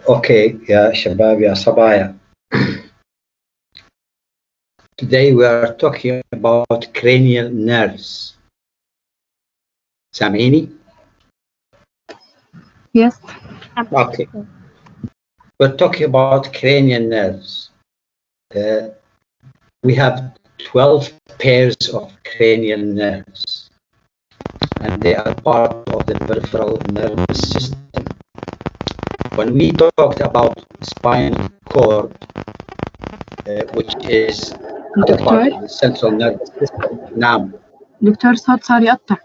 Okay, يا شباب يا صبايا. Today we are talking about cranial nerves. سامعيني؟ Yes. Okay. We're talking about cranial nerves. We have 12 pairs of cranial nerves, and they are part of the peripheral nervous system. When we talked about spinal cord, which is part of the central nervous system. نعم. دكتور صوت صار يقطع.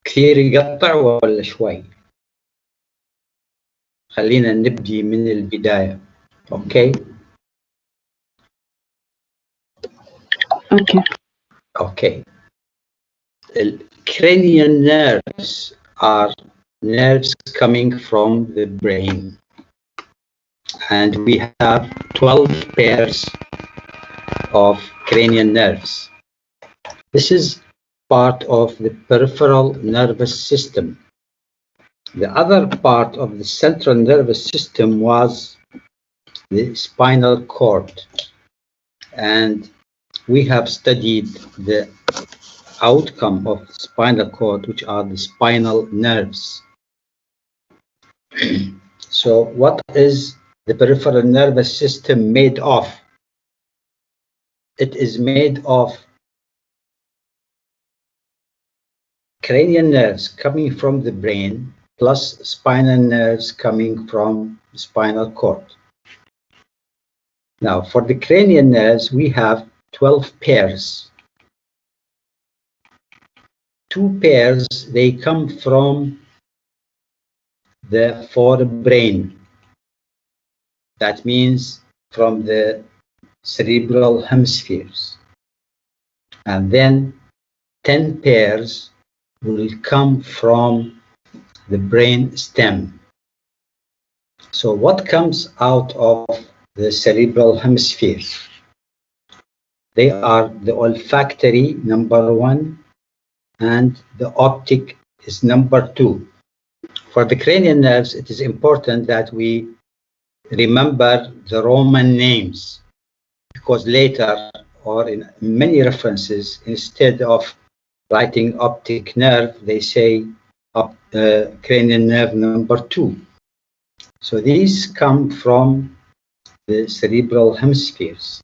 كثير يقطع ولا شوي؟ خلينا نبدي من البداية. Okay. Okay. Okay. Cranial nerves are nerves coming from the brain, and we have 12 pairs of cranial nerves. This is part of the peripheral nervous system. The other part of the central nervous system was the spinal cord, and we have studied the outcome of the spinal cord, which are the spinal nerves. So what is the peripheral nervous system made of? It is made of cranial nerves coming from the brain plus spinal nerves coming from the spinal cord. Now, for the cranial nerves, we have 12 pairs. 2 pairs, they come from the forebrain. That means from the cerebral hemispheres. And then 10 pairs will come from the brain stem. So what comes out of the cerebral hemispheres? They are the olfactory, number 1, and the optic is number 2. For the cranial nerves, it is important that we remember the Roman names, because later, or in many references, instead of writing optic nerve, they say cranial nerve number 2. So these come from the cerebral hemispheres.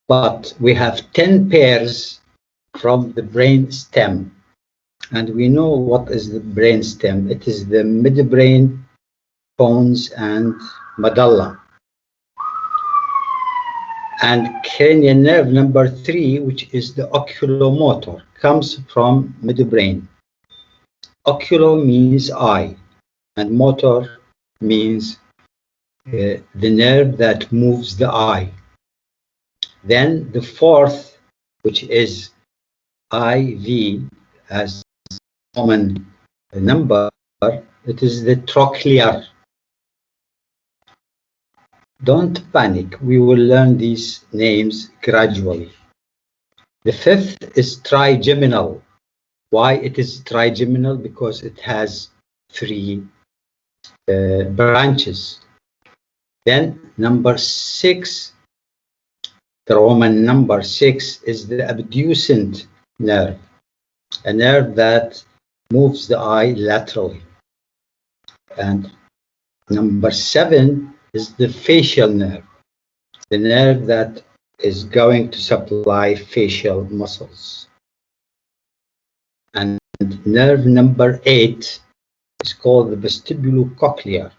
But we have 10 pairs from the brain stem. And we know what is the brain stem. It is the midbrain, pons, and medulla. And cranial nerve number 3, which is the oculomotor, comes from midbrain. Oculo means eye, and motor means the nerve that moves the eye. Then the 4th, which is IV as common number, it is the trochlear. Don't panic, we will learn these names gradually. The 5th is trigeminal. Why it is trigeminal? Because it has 3 branches. Then number 6, the Roman number 6 is the abducent nerve, a nerve that moves the eye laterally. And number 7 is the facial nerve, the nerve that is going to supply facial muscles. And nerve number 8 is called the vestibulocochlear,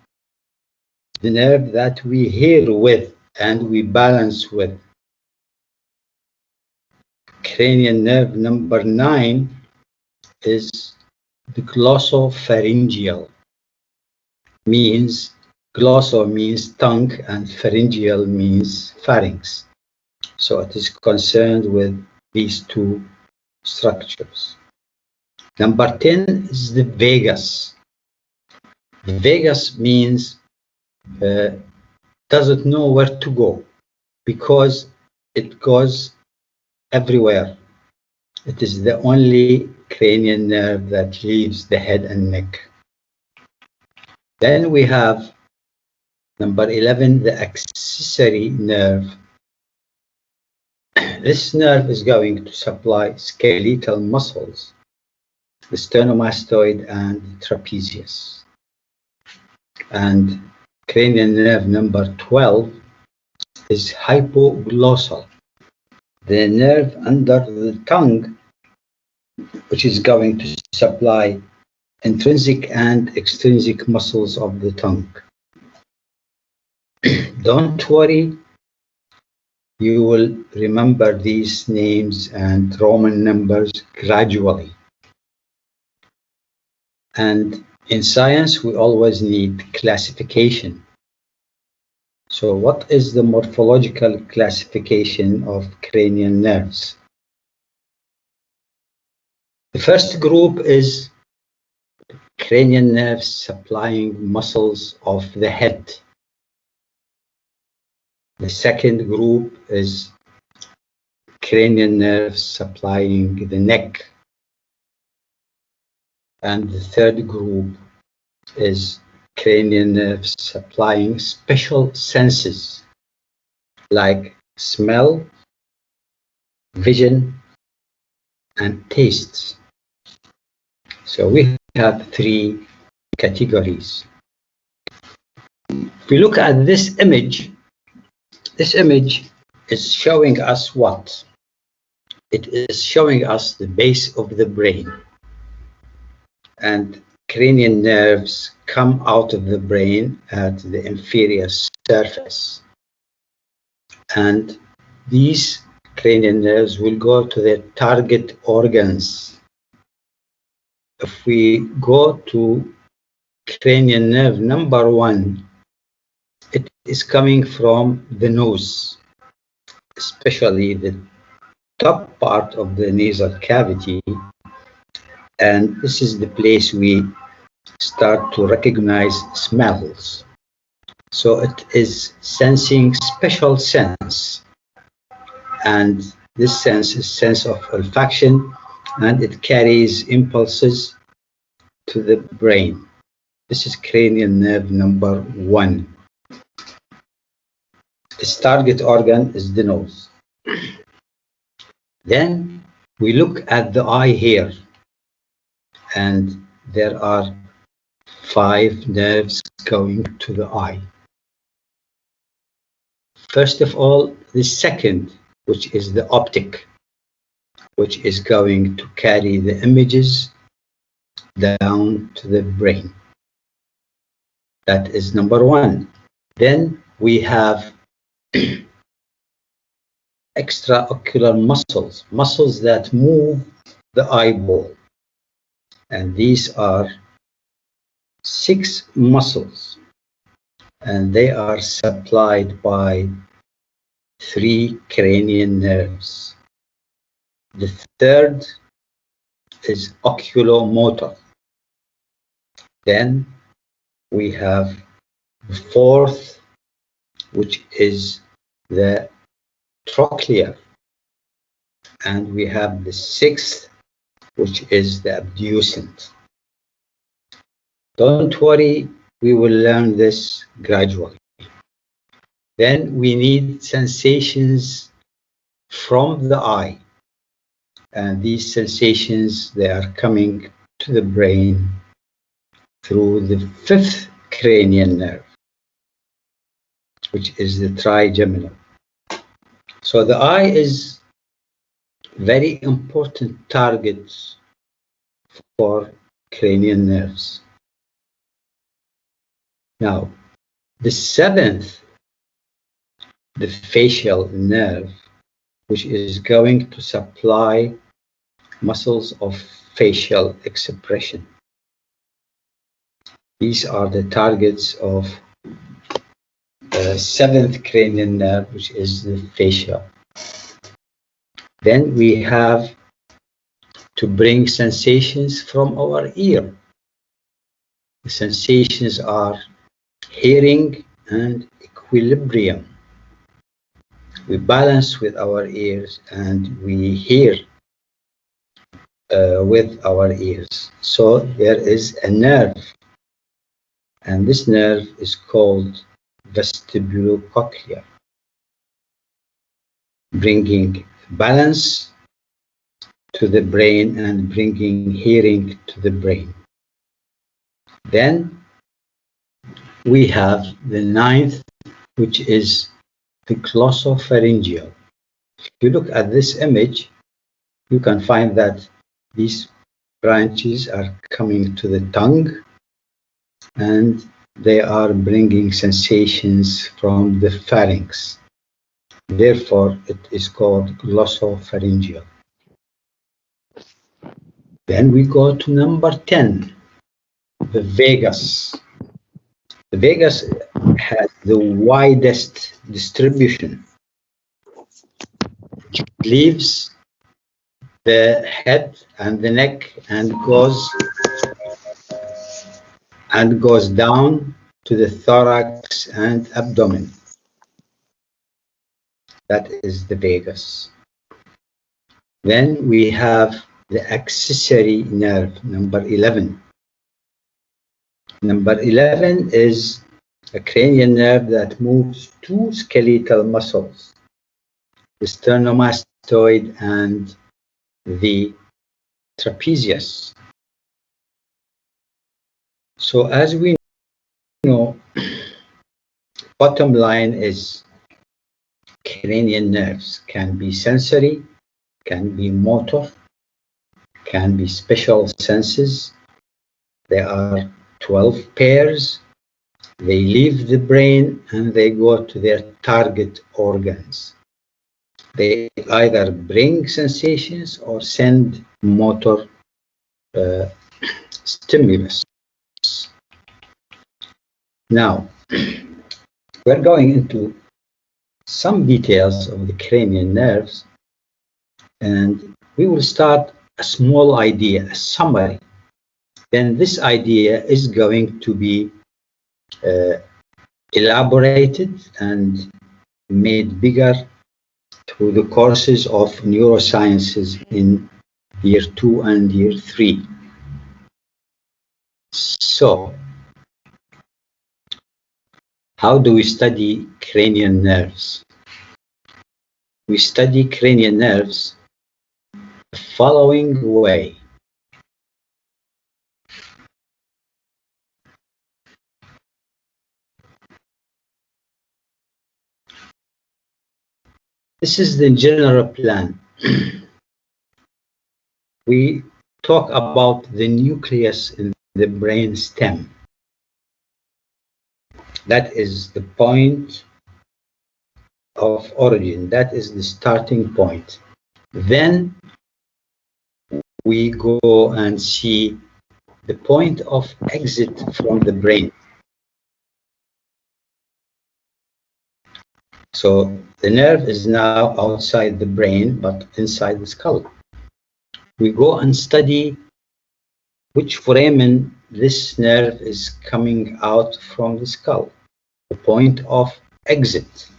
the nerve that we hear with and we balance with. Cranial nerve number 9 is the glossopharyngeal. Glosso means tongue and pharyngeal means pharynx. So it is concerned with these 2 structures. Number 10 is the vagus. The vagus means doesn't know where to go, because it goes everywhere. It is the only cranial nerve that leaves the head and neck. Then we have number 11, the accessory nerve. This nerve is going to supply skeletal muscles, the sternomastoid and trapezius. And cranial nerve number 12 is hypoglossal, the nerve under the tongue, which is going to supply intrinsic and extrinsic muscles of the tongue. Don't worry, you will remember these names and Roman numbers gradually. And in science, we always need classification. So what is the morphological classification of cranial nerves? The first group is cranial nerves supplying muscles of the head. The second group is cranial nerves supplying the neck. And the third group is cranial nerves supplying special senses like smell, vision, and tastes. So we have three categories. If we look at this image is showing us what? It is showing us the base of the brain. And cranial nerves come out of the brain at the inferior surface. And these cranial nerves will go to their target organs. If we go to cranial nerve number 1, it is coming from the nose, especially the top part of the nasal cavity. And this is the place we start to recognize smells. So it is sensing special sense. And this sense is sense of olfaction, and it carries impulses to the brain. This is cranial nerve number 1. Its target organ is the nose. Then we look at the eye here, and there are 5 nerves going to the eye. First of all, the second, which is the optic, which is going to carry the images down to the brain. That is number 1. Then we have extraocular muscles that move the eyeball. And these are 6 muscles, and they are supplied by 3 cranial nerves. The third is oculomotor. Then we have the fourth, which is the trochlear. And we have the 6th, which is the abducent. Don't worry, we will learn this gradually. Then we need sensations from the eye. And these sensations, they are coming to the brain through the 5th cranial nerve, which is the trigeminal. So the eye is very important target for cranial nerves. Now, the 7th, the facial nerve, which is going to supply muscles of facial expression. These are the targets of the 7th cranial nerve, which is the facial. Then we have to bring sensations from our ear. The sensations are hearing and equilibrium. we balance with our ears, and we hear with our ears. So there is a nerve, and this nerve is called vestibulocochlear, bringing balance to the brain and bringing hearing to the brain. Then we have the ninth, which is the glossopharyngeal. If you look at this image, you can find that these branches are coming to the tongue, and they are bringing sensations from the pharynx. Therefore, it is called glossopharyngeal. Then we go to number 10, the vagus. The vagus has the widest distribution. It leaves the head and the neck and goes down to the thorax and abdomen. That is the vagus. Then we have the accessory nerve, number 11. Number 11 is a cranial nerve that moves two skeletal muscles, the sternomastoid and the trapezius. So as we know, bottom line is cranial nerves can be sensory, can be motor, can be special senses. There are 12 pairs. They leave the brain and they go to their target organs. They either bring sensations or send motor stimulus. Now, we're going into some details of the cranial nerves, and we will start a small idea, a summary. Then this idea is going to be elaborated and made bigger through the courses of neurosciences in year 2 and year 3. So, how do we study cranial nerves? We study cranial nerves the following way. This is the general plan. We talk about the nucleus in the brain stem. That is the point of origin. That is the starting point. Then we go and see the point of exit from the brain. So the nerve is now outside the brain, but inside the skull. We go and study which foramen this nerve is coming out from the skull, the point of exit.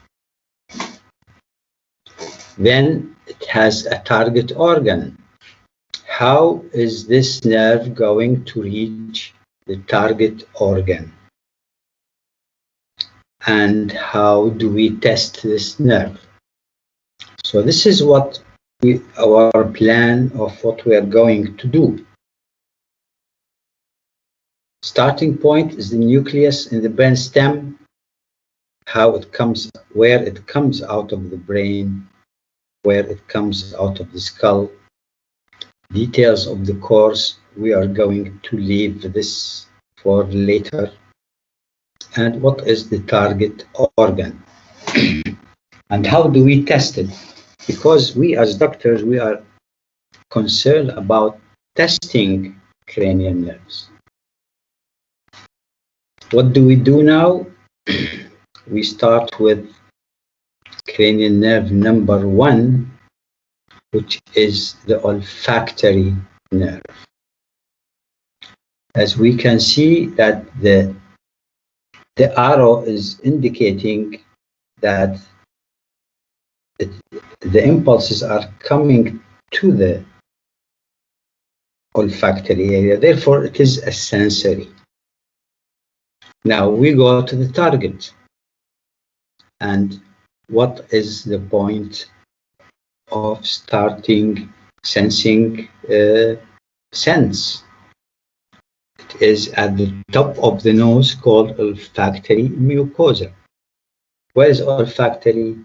Then it has a target organ. How is this nerve going to reach the target organ? And how do we test this nerve? So this is what our plan of what we are going to do. Starting point is the nucleus in the brain stem, how it comes, where it comes out of the brain, where it comes out of the skull. Details of the course, we are going to leave this for later. And what is the target organ? And how do we test it? Because we as doctors, we are concerned about testing cranial nerves. What do we do now? We start with cranial nerve number 1, which is the olfactory nerve. As we can see that the arrow is indicating that the impulses are coming to the olfactory area. Therefore, it is a sensory. Now we go to the target. And what is the point of starting sensing sense? It is at the top of the nose, called olfactory mucosa. Where is olfactory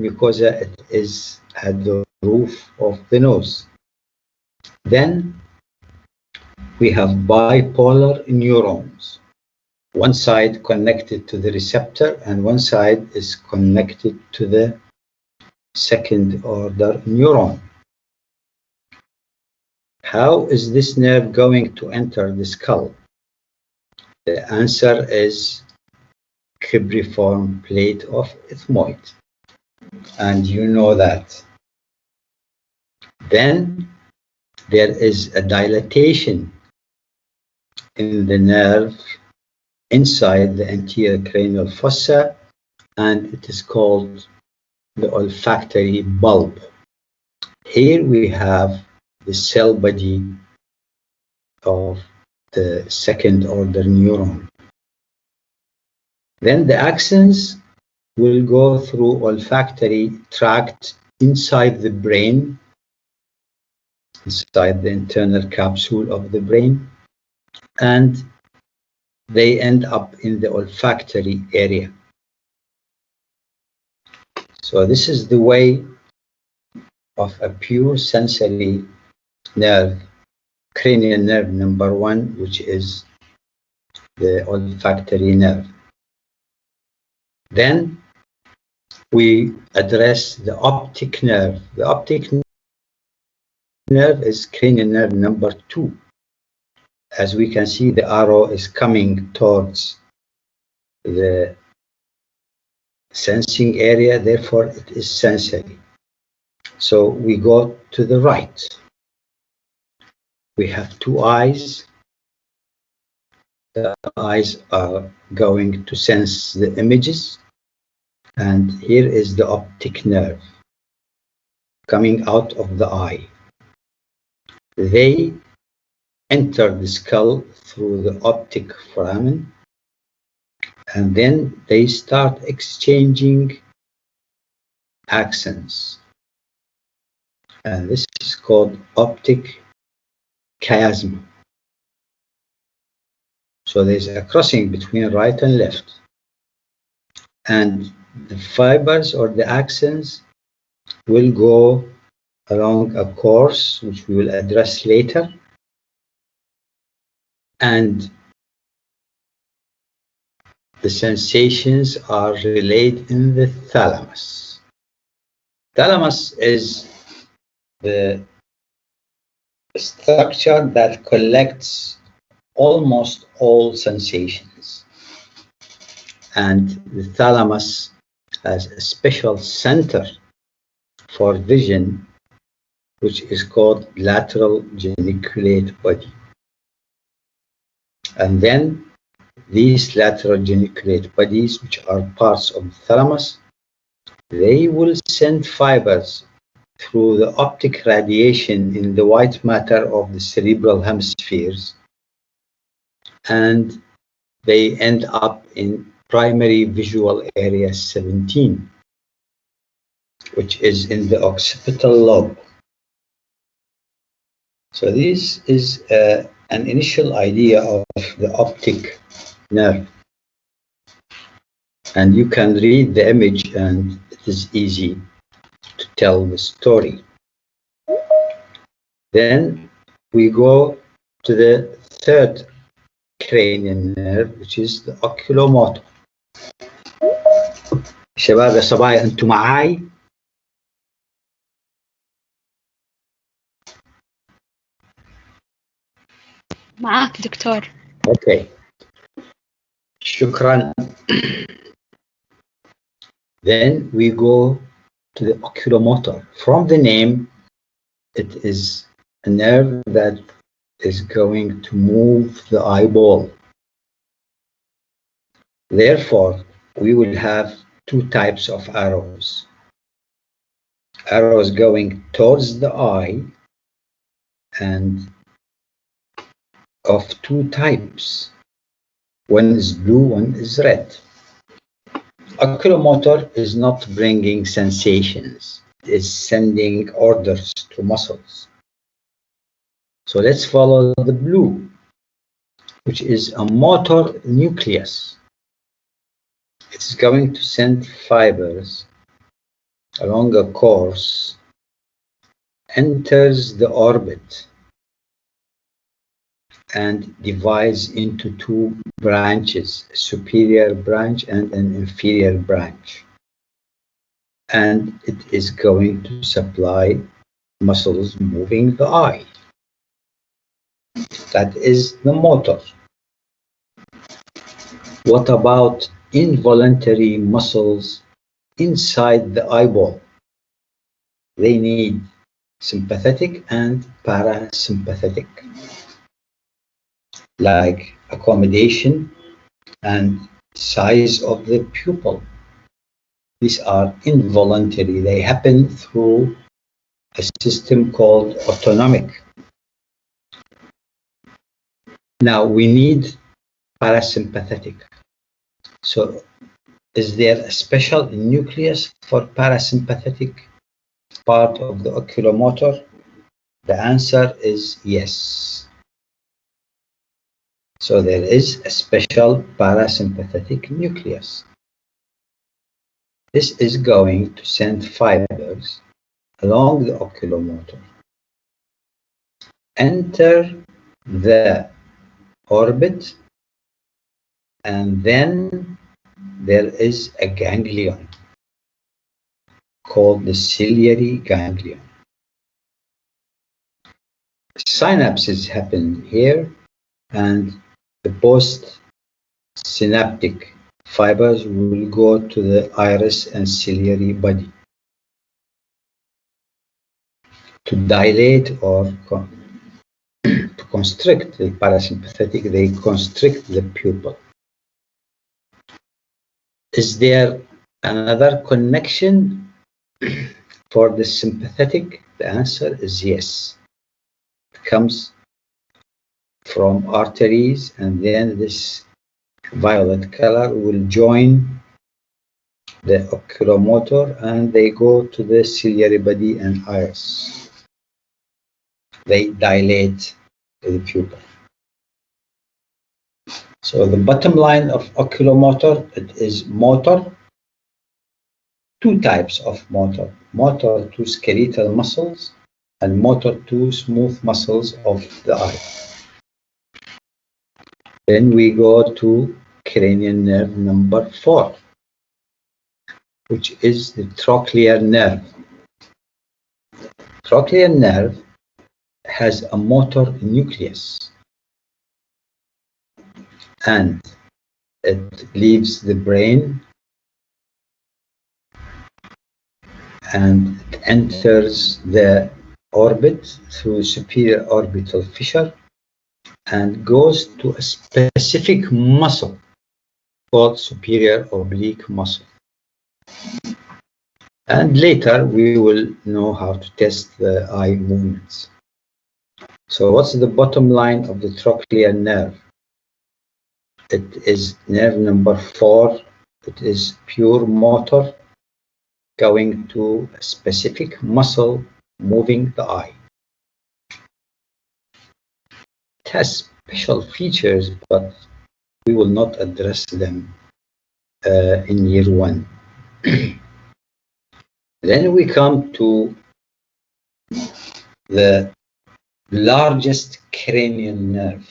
mucosa? It is at the roof of the nose. Then we have bipolar neurons. One side connected to the receptor and one side is connected to the second order neuron. How is this nerve going to enter the skull? The answer is cribriform plate of ethmoid, and you know that. Then there is a dilatation in the nerve inside the anterior cranial fossa, and it is called the olfactory bulb. Here we have the cell body of the second order neuron. Then the axons will go through olfactory tract inside the brain, inside the internal capsule of the brain, and they end up in the olfactory area. So this is the way of a pure sensory nerve, cranial nerve number 1, which is the olfactory nerve. Then we address the optic nerve. The optic nerve is cranial nerve number 2. As we can see, the arrow is coming towards the sensing area, therefore it is sensory. So we go to the right. We have 2 eyes. The eyes are going to sense the images, and here is the optic nerve coming out of the eye. They enter the skull through the optic foramen, and then they start exchanging axons, and this is called optic chiasm. So there's a crossing between right and left, and the fibers or the axons will go along a course which we will address later, and the sensations are relayed in the thalamus. Thalamus is the structure that collects almost all sensations, and the thalamus has a special center for vision, which is called lateral geniculate body. And then these lateral geniculate bodies, which are parts of the thalamus, they will send fibers through the optic radiation in the white matter of the cerebral hemispheres, and they end up in primary visual area 17, which is in the occipital lobe. So this is an initial idea of the optic nerve, and you can read the image and it is easy to tell the story. Then we go to the third cranial nerve, which is the oculomotor. شباب يا صبايا انتم معاي؟ معاك دكتور. Okay. شكرا. Then we go to the oculomotor. From the name, it is a nerve that is going to move the eyeball. Therefore, we will have 2 types of arrows. arrows going towards the eye, and of two types. One is blue, one is red. Oculomotor is not bringing sensations, it is sending orders to muscles. So let's follow the blue, which is a motor nucleus. It's going to send fibers along a course, enters the orbit, and divides into two branches, a superior branch and an inferior branch. And it is going to supply muscles moving the eye. That is the motor. What about involuntary muscles inside the eyeball? They need sympathetic and parasympathetic, like accommodation and size of the pupil. These are involuntary. They happen through a system called autonomic. Now we need parasympathetic. So is there a special nucleus for parasympathetic part of the oculomotor? The answer is yes. So there is a special parasympathetic nucleus. This is going to send fibers along the oculomotor, enter the orbit, and then there is a ganglion called the ciliary ganglion. Synapses happen here, and the postsynaptic fibers will go to the iris and ciliary body to dilate or to constrict the parasympathetic. They constrict the pupil. Is there another connection for the sympathetic? The answer is yes. It comes from arteries, and then this violet color will join the oculomotor and they go to the ciliary body and iris. They dilate the pupil. So the bottom line of oculomotor, it is motor, two types of motor. Motor to skeletal muscles and motor to smooth muscles of the eye. Then we go to cranial nerve number 4, which is the trochlear nerve. Trochlear nerve has a motor nucleus, and it leaves the brain and it enters the orbit through superior orbital fissure and goes to a specific muscle called superior oblique muscle. And later we will know how to test the eye movements. So what's the bottom line of the trochlear nerve? It is nerve number 4. It is pure motor going to a specific muscle moving the eye. It has special features, but we will not address them in year 1. Then we come to the largest cranial nerve,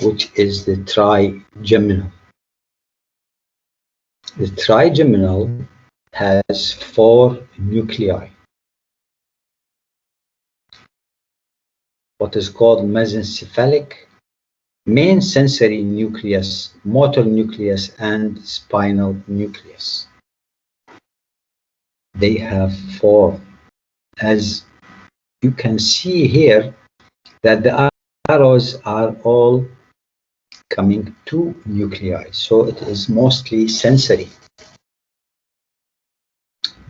which is the trigeminal. The trigeminal has 4 nuclei. What is called mesencephalic, main sensory nucleus, motor nucleus, and spinal nucleus. They have 4. As you can see here, that the arrows are all coming to nuclei, so it is mostly sensory.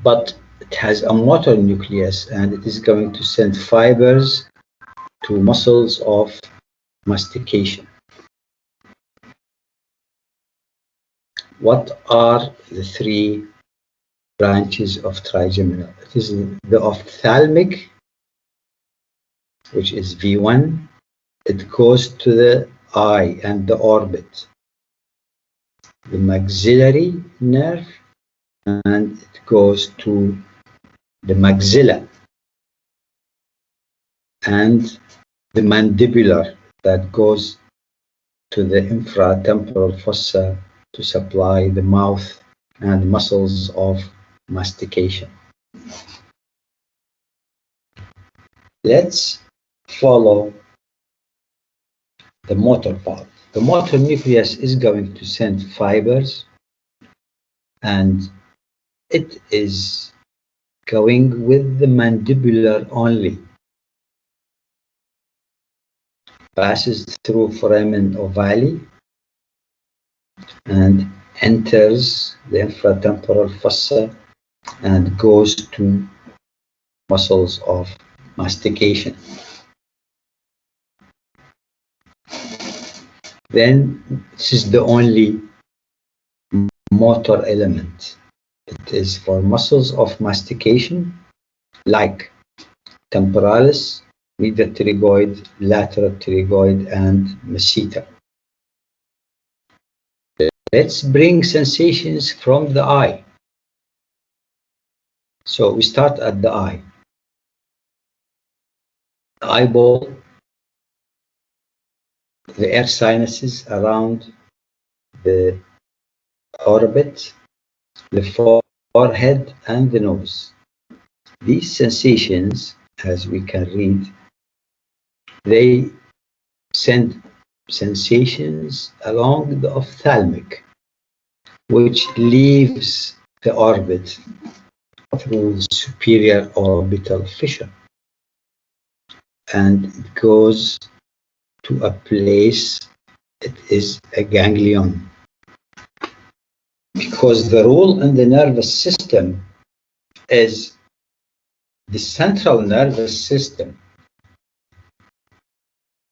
But it has a motor nucleus, and it is going to send fibers to muscles of mastication. What are the three branches of trigeminal? It is the ophthalmic, which is V1. It goes to the eye and the orbit. The maxillary nerve, and it goes to the maxilla. And the mandibular, that goes to the infratemporal fossa to supply the mouth and muscles of mastication. Let's follow the motor part. The motor nucleus is going to send fibers, and it is going with the mandibular only. Passes through foramen ovale and enters the infratemporal fossa and goes to muscles of mastication. Then this is the only motor element. It is for muscles of mastication like temporalis, medial pterygoid, lateral pterygoid, and masseter. Let's bring sensations from the eye. So we start at the eye. The eyeball, the air sinuses around the orbit, the forehead, and the nose. These sensations, as we can read, they send sensations along the ophthalmic, which leaves the orbit through the superior orbital fissure, and it goes to a place, it is a ganglion. Because the rule in the nervous system is the central nervous system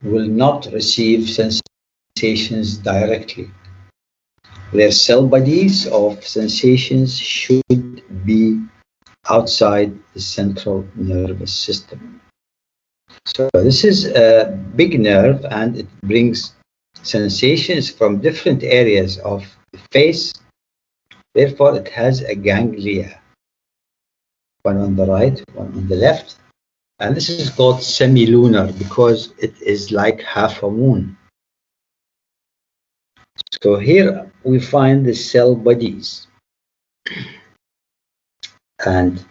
will not receive sensations directly. Their cell bodies of sensations should be outside the central nervous system. So this is a big nerve, and it brings sensations from different areas of the face. Therefore, it has a ganglia, one on the right, one on the left. And this is called semilunar because it is like half a moon. So here we find the cell bodies. And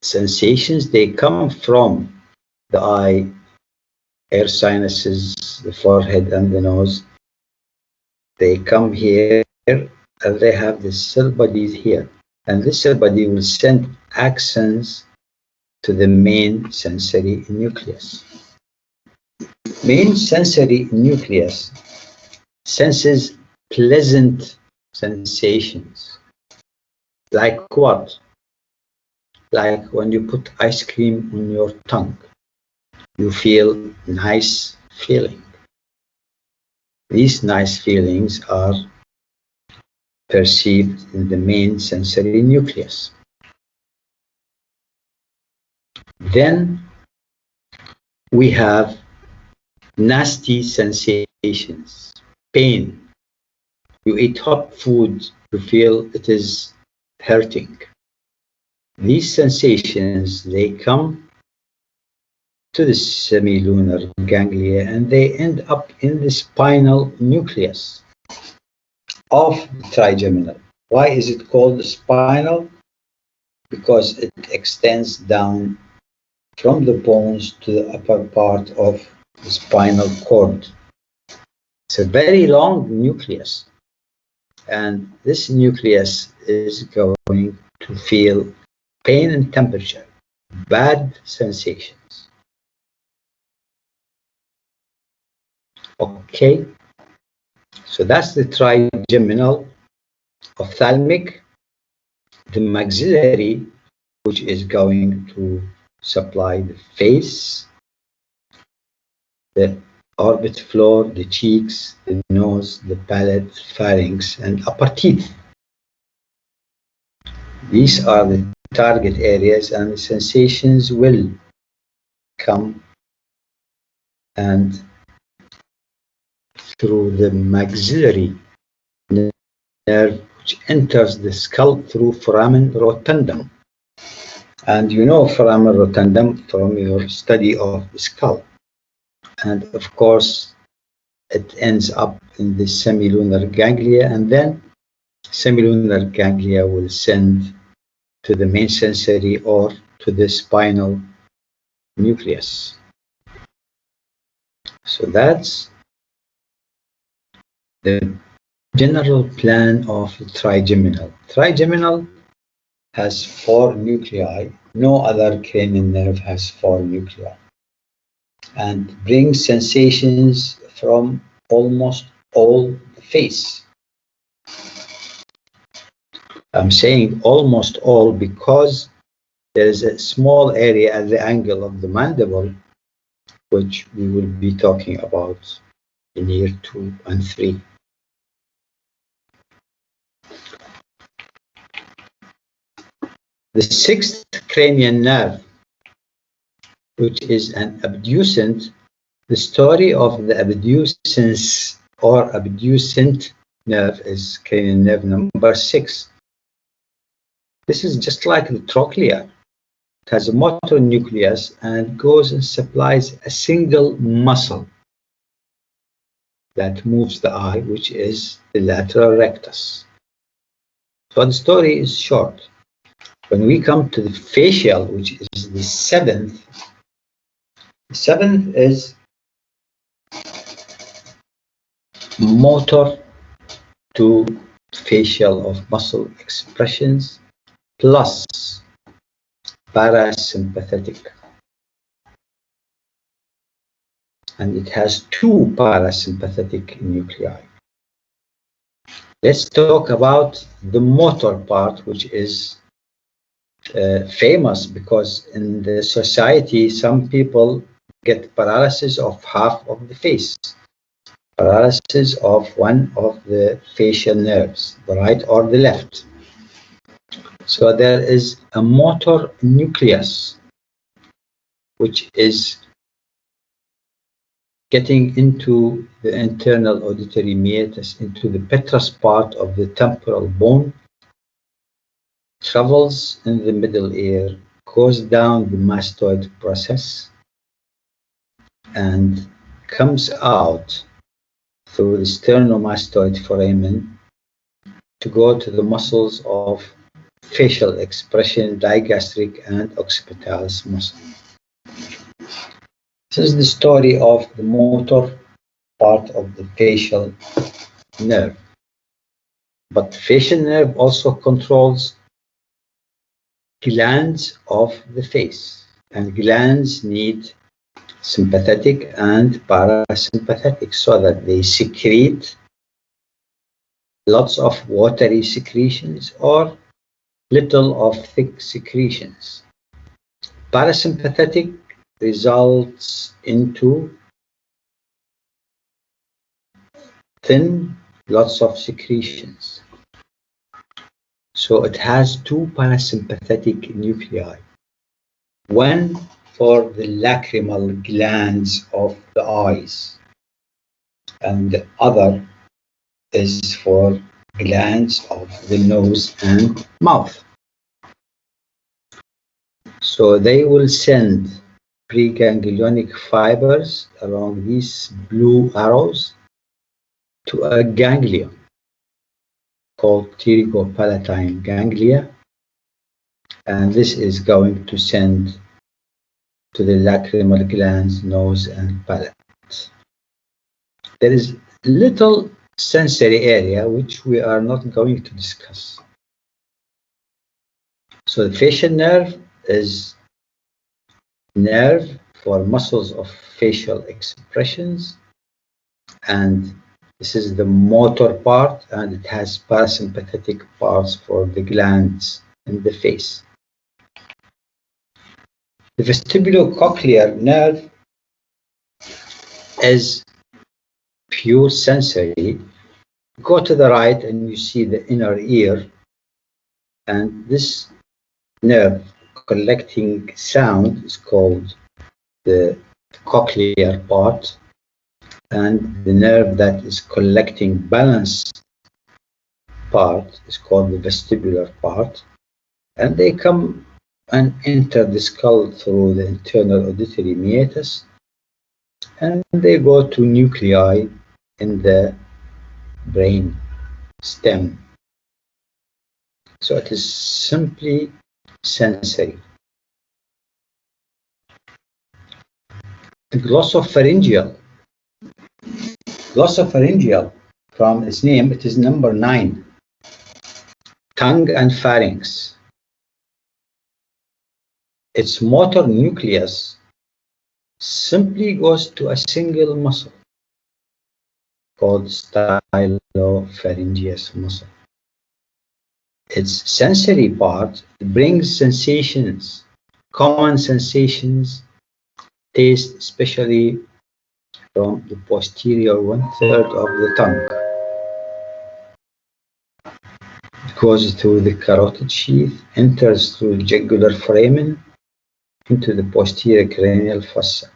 sensations, they come from the eye, air sinuses, the forehead, and the nose. They come here, and they have the cell bodies here. And this cell body will send axons to the main sensory nucleus. Main sensory nucleus senses pleasant sensations. Like what? Like when you put ice cream on your tongue, you feel nice feeling. These nice feelings are perceived in the main sensory nucleus. Then we have nasty sensations, pain. You eat hot food, you feel it is hurting. These sensations, they come to the semilunar ganglia, and they end up in the spinal nucleus of the trigeminal. Why is it called spinal? Because it extends down from the bones to the upper part of the spinal cord. It's a very long nucleus, and this nucleus is going to feel pain and temperature, bad sensations. Okay, so that's the trigeminal, ophthalmic, the maxillary, which is going to supply the face, the orbit floor, the cheeks, the nose, the palate, pharynx, and upper teeth. These are the target areas, and the sensations will come and through the maxillary nerve, which enters the skull through foramen rotundum. And you know foramen rotundum from your study of the skull. And of course, it ends up in the semilunar ganglia, and then semilunar ganglia will send to the main sensory or to the spinal nucleus. So that's the general plan of trigeminal. Trigeminal has 4 nuclei. No other cranial nerve has 4 nuclei, and brings sensations from almost all the face. I'm saying almost all because there is a small area at the angle of the mandible, which we will be talking about in year 2 and 3. The 6th cranial nerve, which is an abducent, the story of the abducens or abducent nerve is cranial nerve number 6. This is just like the trochlea. It has a motor nucleus and goes and supplies a single muscle that moves the eye, which is the lateral rectus. So the story is short. When we come to the facial, which is the 7th, the 7th is motor to facial of muscle expressions plus parasympathetic. And it has 2 parasympathetic nuclei. Let's talk about the motor part, which is famous because in the society, some people get paralysis of half of the face, paralysis of one of the facial nerves, the right or the left. So there is a motor nucleus, which is getting into the internal auditory meatus, into the petrous part of the temporal bone, travels in the middle ear, goes down the mastoid process, and comes out through the sternomastoid foramen to go to the muscles of facial expression, digastric and occipitalis muscle. This is the story of the motor part of the facial nerve. But facial nerve also controls glands of the face, and glands need sympathetic and parasympathetic so that they secrete lots of watery secretions or little of thick secretions. Parasympathetic results into thin, lots of secretions. So it has 2 parasympathetic nuclei. One for the lacrimal glands of the eyes, and the other is for glands of the nose and mouth. So they will send preganglionic fibers along these blue arrows to a ganglion called pterygopalatine ganglia, and this is going to send to the lacrimal glands, nose and palate. There is little sensory area which we are not going to discuss. So the facial nerve is nerve for muscles of facial expressions, and this is the motor part, and it has parasympathetic parts for the glands in the face. The vestibulocochlear nerve is pure sensory. Go to the right and you see the inner ear, and this nerve collecting sound is called the cochlear part, and the nerve that is collecting balance part is called the vestibular part, and they come and enter the skull through the internal auditory meatus, and they go to nuclei in the brain stem. So it is simply sensory. The glossopharyngeal. Glossopharyngeal, from its name, it is number 9. Tongue and pharynx. Its motor nucleus simply goes to a single muscle called stylopharyngeus muscle. Its sensory part brings sensations, common sensations, taste, especially from the posterior 1/3 of the tongue. It goes through the carotid sheath, enters through the jugular foramen into the posterior cranial fossa.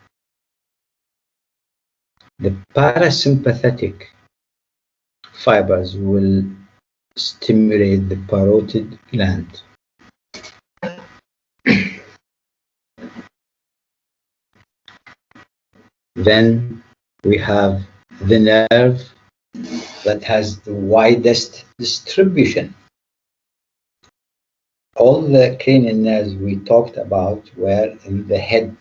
The parasympathetic fibers will stimulate the parotid gland. Then we have the nerve that has the widest distribution. All the cranial nerves we talked about were in the head,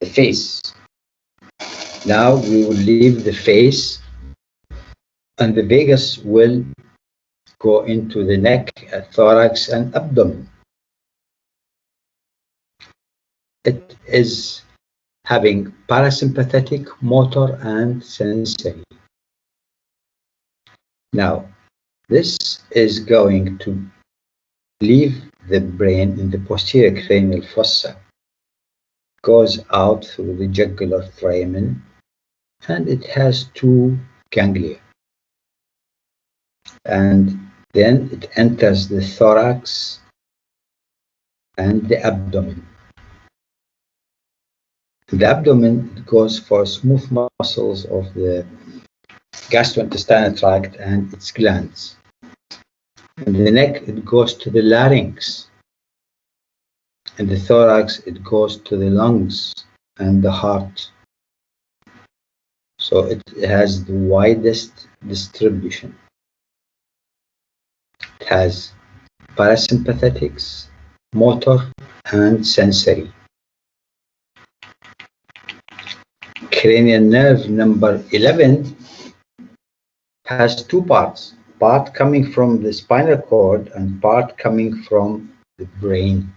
the face. Now we will leave the face, and the vagus will go into the neck, thorax, and abdomen. It is having parasympathetic, motor, and sensory. Now, this is going to leave the brain in the posterior cranial fossa, goes out through the jugular foramen, and it has 2 ganglia. And then it enters the thorax and the abdomen. The abdomen goes for smooth muscles of the gastrointestinal tract and its glands. In the neck, it goes to the larynx. In the thorax, it goes to the lungs and the heart. So it has the widest distribution. It has parasympathetics, motor, and sensory. Cranial nerve number 11 has 2 parts, part coming from the spinal cord and part coming from the brain.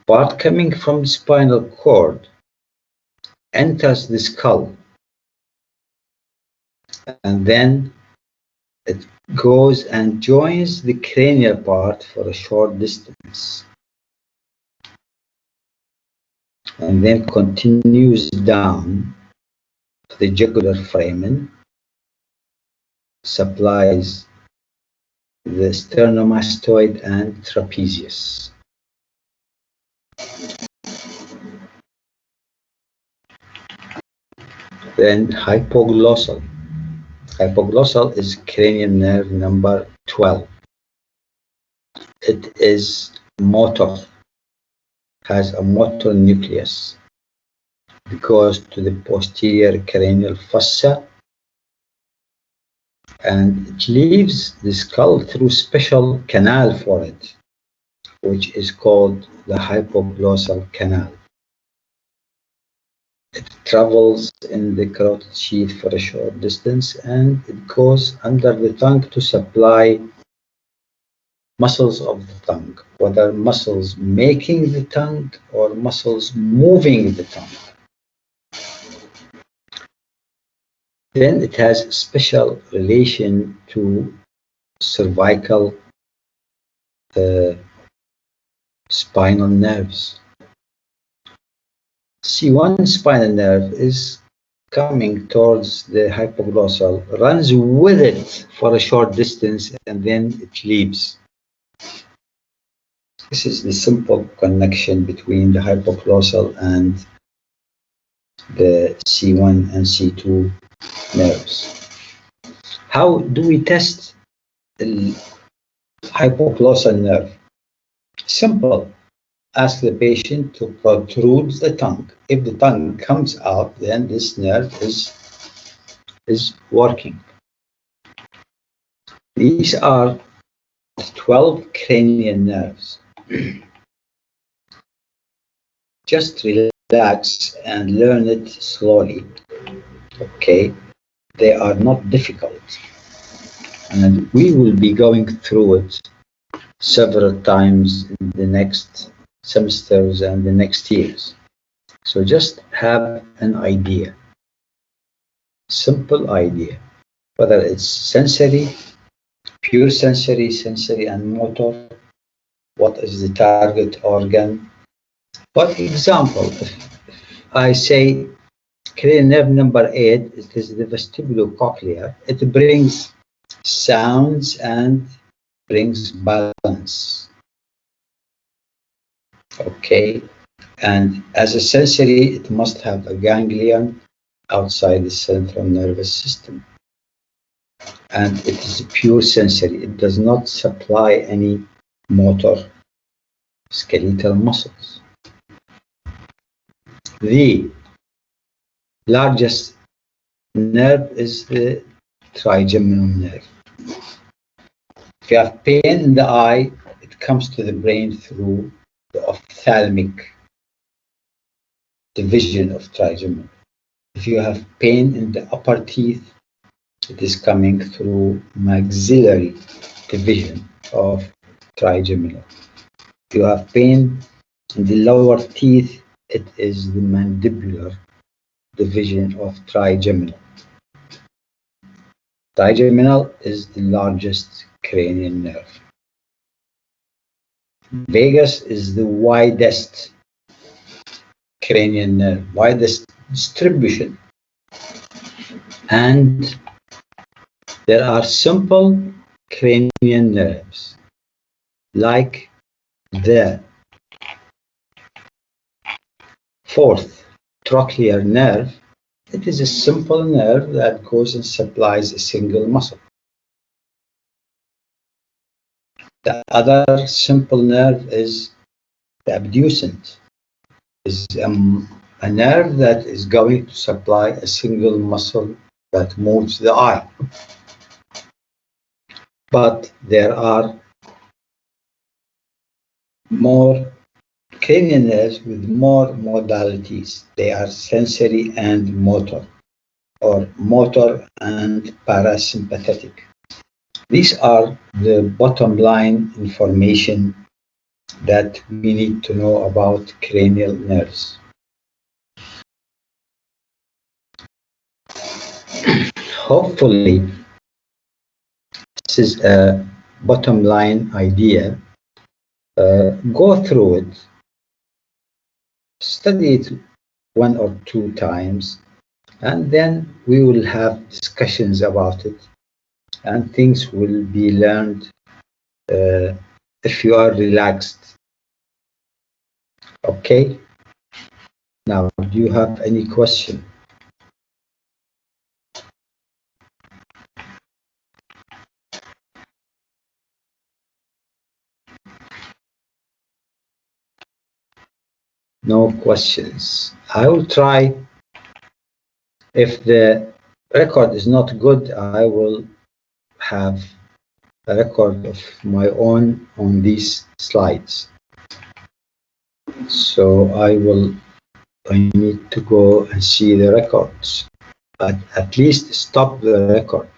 Part coming from the spinal cord enters the skull, and then it goes and joins the cranial part for a short distance, and then continues down to the jugular foramen, supplies the sternomastoid and trapezius. Then hypoglossal. Hypoglossal is cranial nerve number 12. It is motor, has a motor nucleus. It goes to the posterior cranial fossa, and it leaves the skull through special canal for it, which is called the hypoglossal canal. It travels in the carotid sheath for a short distance, and it goes under the tongue to supply muscles of the tongue, whether muscles making the tongue or muscles moving the tongue. Then it has special relation to cervical spinal nerves. C1 spinal nerve is coming towards the hypoglossal, runs with it for a short distance, and then it leaves. This is the simple connection between the hypoglossal and the C1 and C2 nerves. How do we test the hypoglossal nerve? Simple. Ask the patient to protrude the tongue. If the tongue comes out, then this nerve is working. These are 12 cranial nerves. Just relax and learn it slowly. Okay, they are not difficult, and we will be going through it several times in the next semesters and the next years. So just have an idea, simple idea, whether it's sensory, pure sensory, sensory and motor, what is the target organ. For example, if I say cranial nerve number 8, it is the vestibulocochlear. It brings sounds and brings balance. Okay, and as a sensory, it must have a ganglion outside the central nervous system. And it is pure sensory. It does not supply any motor skeletal muscles. The largest nerve is the trigeminal nerve. If you have pain in the eye, it comes to the brain through the ophthalmic division of trigeminal. If you have pain in the upper teeth, it is coming through maxillary division of trigeminal. If you have pain in the lower teeth, it is the mandibular division of trigeminal. Trigeminal is the largest cranial nerve. Vagus is the widest cranial nerve, widest distribution. And there are simple cranial nerves, like the fourth trochlear nerve. It is a simple nerve that goes and supplies a single muscle. The other simple nerve is the abducent. Is a nerve that is going to supply a single muscle that moves the eye. But there are more cranial nerves with more modalities. They are sensory and motor, or motor and parasympathetic. These are the bottom line information that we need to know about cranial nerves. Hopefully, this is a bottom line idea. Go through it, study it 1 or 2 times, and then we will have discussions about it, and things will be learned if you are relaxed. Okay? Now, do you have any question? No questions. I will try. If the record is not good, I will have a record of my own on these slides. So I need to go and see the records, but at least stop the record.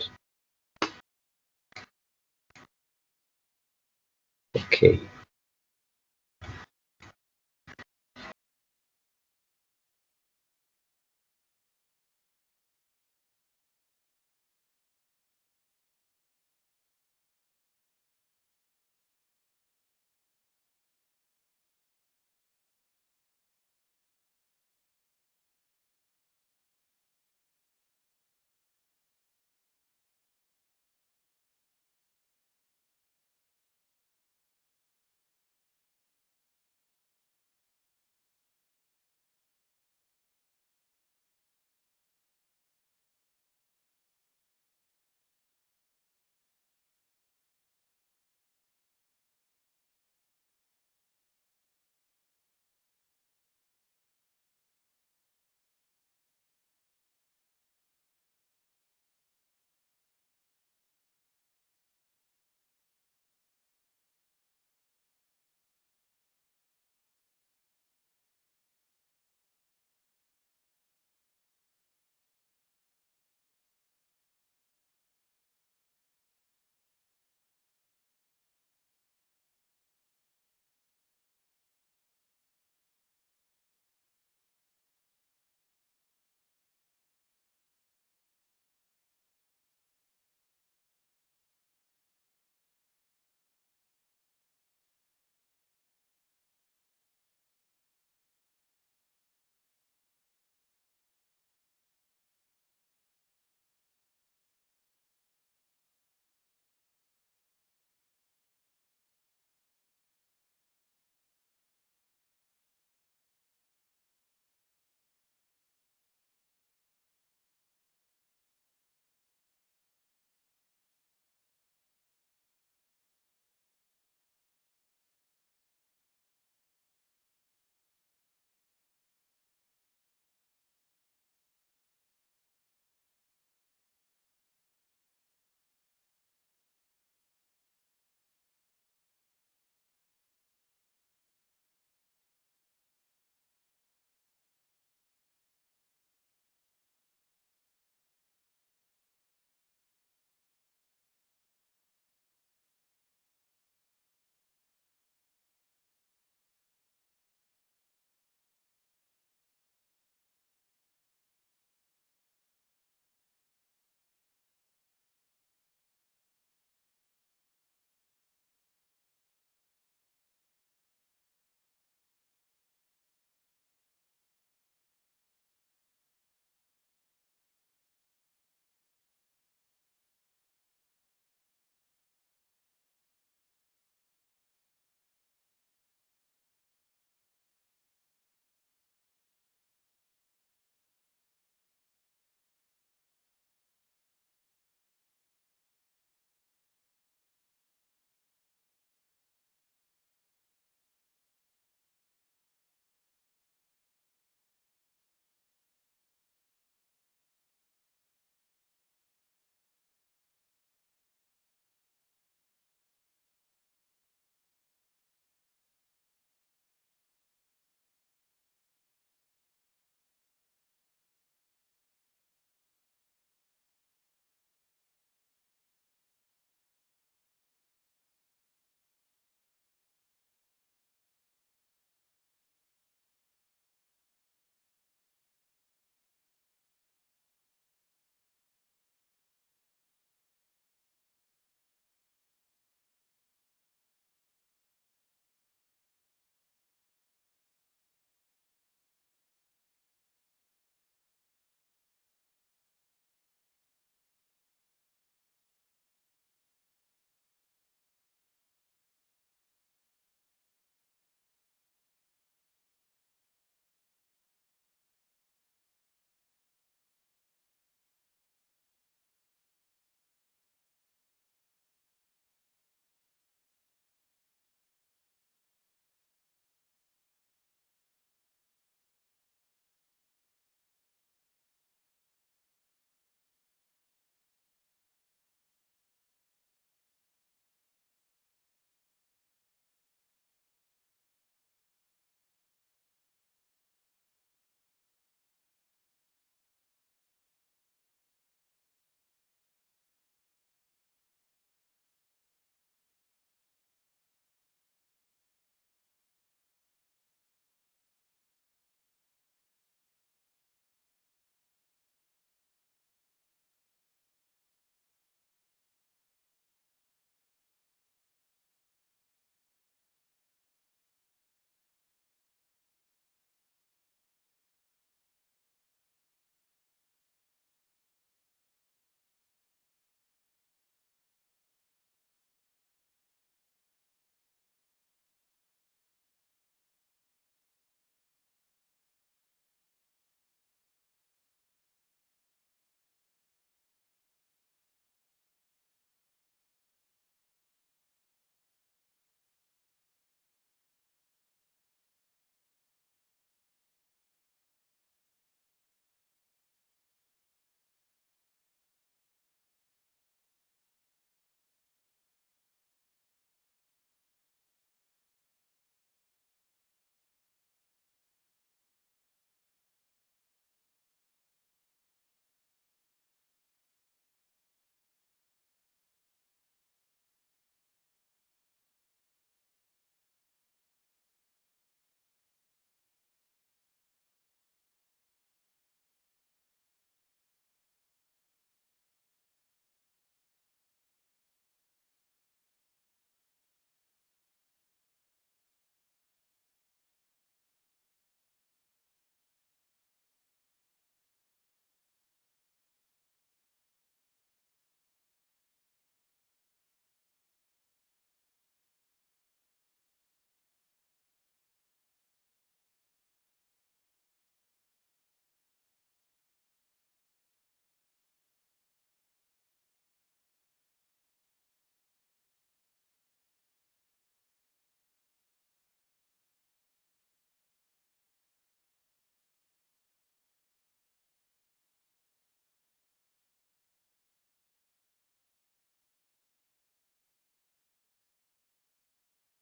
Okay.